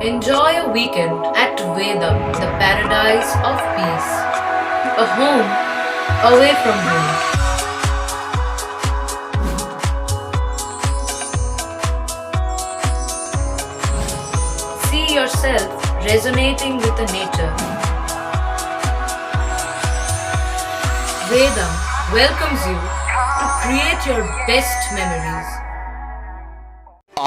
Enjoy a weekend at Vedam, the paradise of peace. A home away from home. See yourself resonating with the nature. Vedam welcomes you to create your best memories.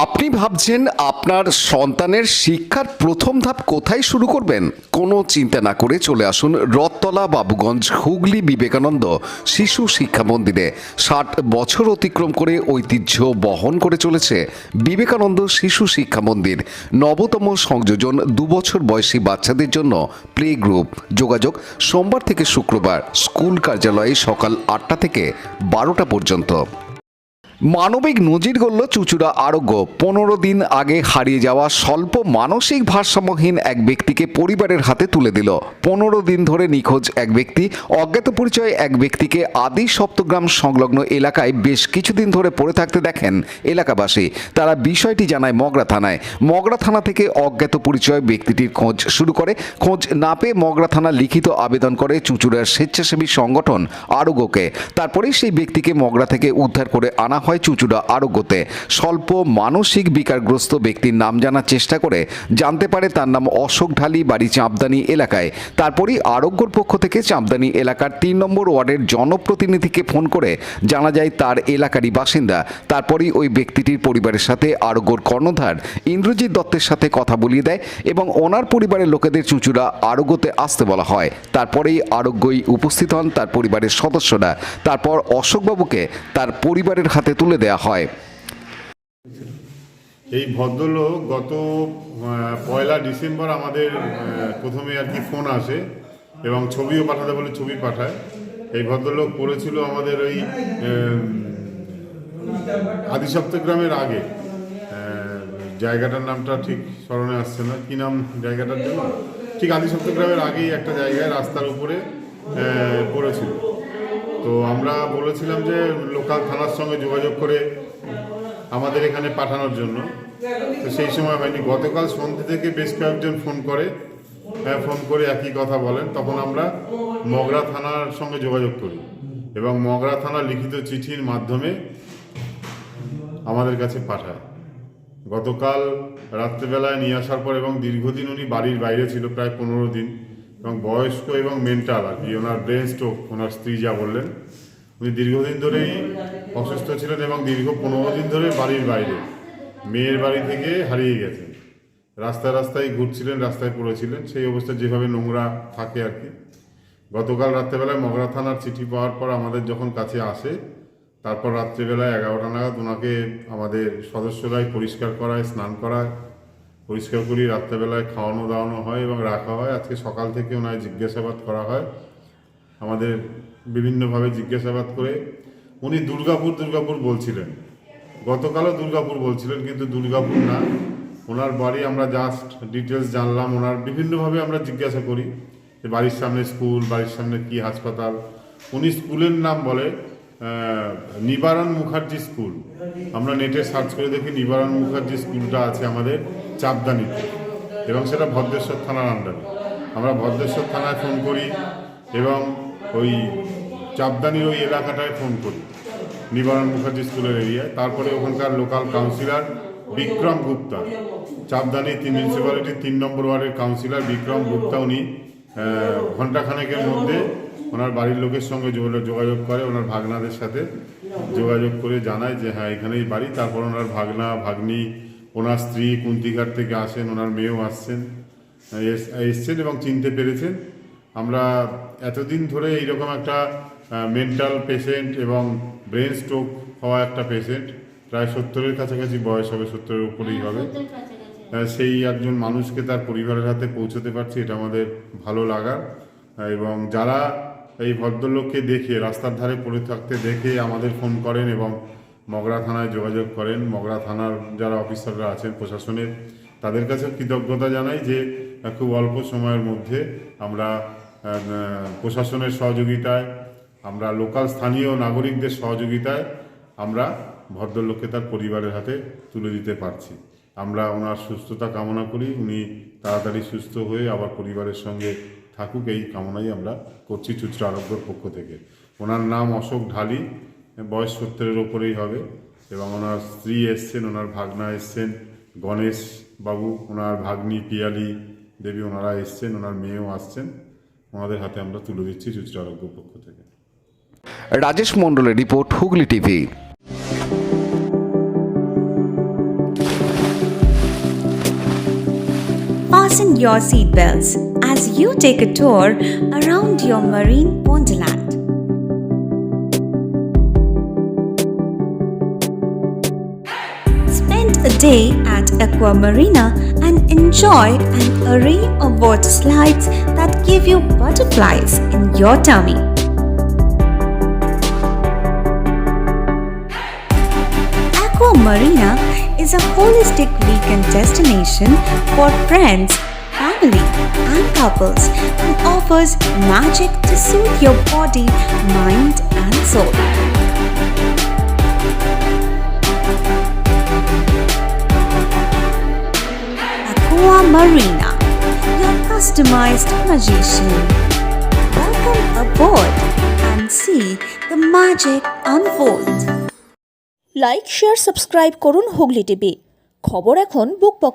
আপনি ভাবছেন আপনার সন্তানের শিক্ষার প্রথম ধাপ কোথায় শুরু করবেন? কোনো চিন্তা না করে চলে আসুন রথতলা বাবুগঞ্জ হুগলি বিবেকানন্দ শিশু শিক্ষা মন্দিরে। 60 বছর অতিক্রম করে ঐতিহ্য বহন করে চলেছে বিবেকানন্দ শিশু শিক্ষা মন্দির। নবতম সংযোজন 2 বছর বয়সী বাচ্চাদের জন্য প্লে গ্রুপ। যোগাযোগ সোমবার থেকে শুক্রবার, স্কুল কার্যালয়ে সকাল 8টা থেকে 12টা পর্যন্ত। মানবিক নজির গড়ল চুঁচুড়া আরোগ্য। 15 দিন আগে হারিয়ে যাওয়া স্বল্প মানসিক ভারসাম্যহীন এক ব্যক্তিকে পরিবারের হাতে তুলে দিল। 15 দিন ধরে নিখোঁজ এক ব্যক্তি, অজ্ঞাত পরিচয় এক ব্যক্তিকে আদি সপ্তগ্রাম সংলগ্ন এলাকায় বেশ কিছুদিন ধরে পড়ে থাকতে দেখেন এলাকাবাসী। তারা বিষয়টি জানায় মগরা থানায়। মগরা থানা থেকে অজ্ঞাত পরিচয় ব্যক্তিটির খোঁজ শুরু করে। খোঁজ না পেয়ে মগরা থানা লিখিত আবেদন করে চুঁচুড়ার স্বেচ্ছাসেবী সংগঠন আরোগ্যকে। তারপরেই সেই ব্যক্তিকে মগরা থেকে উদ্ধার করে আনা হয় চুঁচুড়া আরোগ্যতে। স্বল্প মানসিক বিকারগ্রস্ত ব্যক্তির নাম জানার চেষ্টা করে জানতে পারে তার নাম অশোক ঢালি, বাড়ি চাঁপদানি এলাকায়। তারপরই আরোগ্যর পক্ষ থেকে চাঁপদানি এলাকার 3 নম্বর ওয়ার্ডের জনপ্রতিনিধিকে ফোন করে জানা যায় তার এলাকারই বাসিন্দা। তারপরই ওই ব্যক্তিটির পরিবারের সাথে আরোগ্যর কর্ণধার ইন্দ্রজিৎ দত্তের সাথে কথা বলিয়ে দেয় এবং ওনার পরিবারের লোকেদের চুঁচুড়া আরোগ্যতে আসতে বলা হয়। তারপরেই আরোগ্যই উপস্থিত হন তার পরিবারের সদস্যরা। তারপর অশোকবাবুকে তার পরিবারের হাতে তুলে দেওয়া হয়। এই ভদ্রলোক গত 1 ডিসেম্বর আমাদের প্রথমে আর কি ফোন আসে এবং ছবিও পাঠাতে বলে ছবি পাঠায়। এই ভদ্রলোক পড়েছিল আমাদের ওই আদি সপ্তগ্রামের আগে, জায়গাটার নামটা ঠিক স্মরণে আসছে না, কি নাম জায়গাটার জন্য, ঠিক আদি সপ্তগ্রামের আগেই একটা জায়গায় রাস্তার উপরে পড়েছিল। তো আমরা বলেছিলাম যে লোকাল থানার সঙ্গে যোগাযোগ করে আমাদের এখানে পাঠানোর জন্য। তো সেই সময় হয়নি। গতকাল সন্ধ্যে থেকে বেশ কয়েকজন ফোন করে একই কথা বলেন। তখন আমরা মগরা থানার সঙ্গে যোগাযোগ করি এবং মগরা থানা লিখিত চিঠির মাধ্যমে আমাদের কাছে পাঠায়। গতকাল রাত্রেবেলায় নিয়ে আসার পর এবং দীর্ঘদিন উনি বাড়ির বাইরে ছিল, প্রায় 15 দিন, এবং বয়স্ক এবং মেন্টাল আর কি, ওনার ব্রেন স্ট্রোক, ওনার স্ত্রী যা বললেন। উনি দীর্ঘদিন ধরেই অসুস্থ ছিলেন এবং দীর্ঘ 15 দিন ধরে বাড়ির বাইরে মেয়ের বাড়ি থেকে হারিয়ে গেছেন। রাস্তায় ঘুরছিলেন, রাস্তায় পড়েছিলেন, সেই অবস্থায় যেভাবে নোংরা থাকে আর কি। গতকাল রাত্রেবেলায় মগরা থানার চিঠি পাওয়ার পর আমাদের যখন কাছে আসে, তারপর রাত্রিবেলায় 11টা নাগাদ ওনাকে আমাদের সদস্যরাই পরিষ্কার করায়, স্নান করায়, পরিষ্কার করি, রাত্রেবেলায় খাওয়ানো দাওয়ানো হয় এবং রাখা হয়। আজকে সকাল থেকে ওনায় জিজ্ঞাসাবাদ করা হয়, আমাদের বিভিন্নভাবে জিজ্ঞাসাবাদ করে। উনি দুর্গাপুর বলছিলেন, গতকালও দুর্গাপুর বলছিলেন, কিন্তু দুর্গাপুর না, ওনার বাড়ি আমরা জাস্ট ডিটেলস জানলাম। ওনার বিভিন্নভাবে আমরা জিজ্ঞাসা করি যে বাড়ির সামনে স্কুল, বাড়ির সামনে কি হাসপাতাল। উনি স্কুলের নাম বলে নিবারণ মুখার্জি স্কুল। আমরা নেটে সার্চ করে দেখি নিবারণ মুখার্জি স্কুলটা আছে আমাদের চাঁপদানিতে এবং সেটা ভদ্রেশ্বর থানার আন্ডারে। আমরা ভদ্রেশ্বর থানায় ফোন করি এবং ওই চাঁপদানির ওই এলাকাটায় ফোন করি, নিবারণ মুখার্জি স্কুলের এরিয়ায়। তারপরে ওখানকার লোকাল কাউন্সিলর বিক্রম গুপ্তা, চাঁপদানি মিউনিসিপ্যালিটির 3 নম্বর ওয়ার্ডের কাউন্সিলর বিক্রম গুপ্তা, উনি ঘণ্টাখানেকের মধ্যে ওনার বাড়ির লোকের সঙ্গে যোগাযোগ করে, ওনার ভাগনাদের সাথে যোগাযোগ করে জানায় যে হ্যাঁ এখানেই বাড়ি। তারপর ওনার ভাগনা, ভাগ্নি, ওনার স্ত্রী কুন্তিঘাট থেকে আসেন, ওনার মেয়েও এসছেন এবং চিনতে পেরেছেন। আমরা এতদিন ধরে এইরকম একটা মেন্টাল পেশেন্ট এবং ব্রেন স্ট্রোক হওয়া একটা পেশেন্ট, প্রায় 70-এর কাছাকাছি বয়স হবে, 70-এর উপরেই হবে, সেই একজন মানুষকে তার পরিবারের হাতে পৌঁছতে পারছি, এটা আমাদের ভালো লাগার। এবং যারা এই ভদ্রলোককে দেখে রাস্তার ধারে পড়ে থাকতে দেখে আমাদের ফোন করেন এবং মগরা থানায় যোগাযোগ করেন, মগরা থানার যারা অফিসাররা আছেন প্রশাসনের, তাদের কাছে কৃতজ্ঞতা জানাই যে খুব অল্প সময়ের মধ্যে আমরা প্রশাসনের সহযোগিতায়, আমরা লোকাল স্থানীয় নাগরিকদের সহযোগিতায় আমরা ভদ্রলোককে তার পরিবারের হাতে তুলে দিতে পারছি। আমরা ওনার সুস্থতা কামনা করি, উনি তাড়াতাড়ি সুস্থ হয়ে আবার পরিবারের সঙ্গে থাকুক, এই কামনাই আমরা করছি চুচড়া আরোগ্যর পক্ষ থেকে। ওনার নাম অশোক ঢালি, বয়স 70-এর ওপরেই হবে, এবং ওনার স্ত্রী এসছেন, ওনার ভাগনা এসছেন, গণেশ বাবু, ওনার ভাগ্নি পিয়ালি দেবী, ওনারা এসছেন, ওনার মেয়েও আসছেন। ওনাদের হাতে আমরা তুলে দিচ্ছি চুচড়া আরোগ্যর পক্ষ থেকে। রাজেশ মণ্ডলের report, Hooghly TV. Fasten your seatbelts as you take a tour around your marine wonderland. Spend a day at Aqua Marina and enjoy an array of water slides that give you butterflies in your tummy. Aqua Marina is a holistic weekend destination for friends, family, and couples and offers magic to soothe your body, mind, and soul. Aqua Marina, your customized magician. Welcome aboard and see the magic unfold. Like share subscribe করুন Hooghly TV. খবর এখন বুক পকেটে।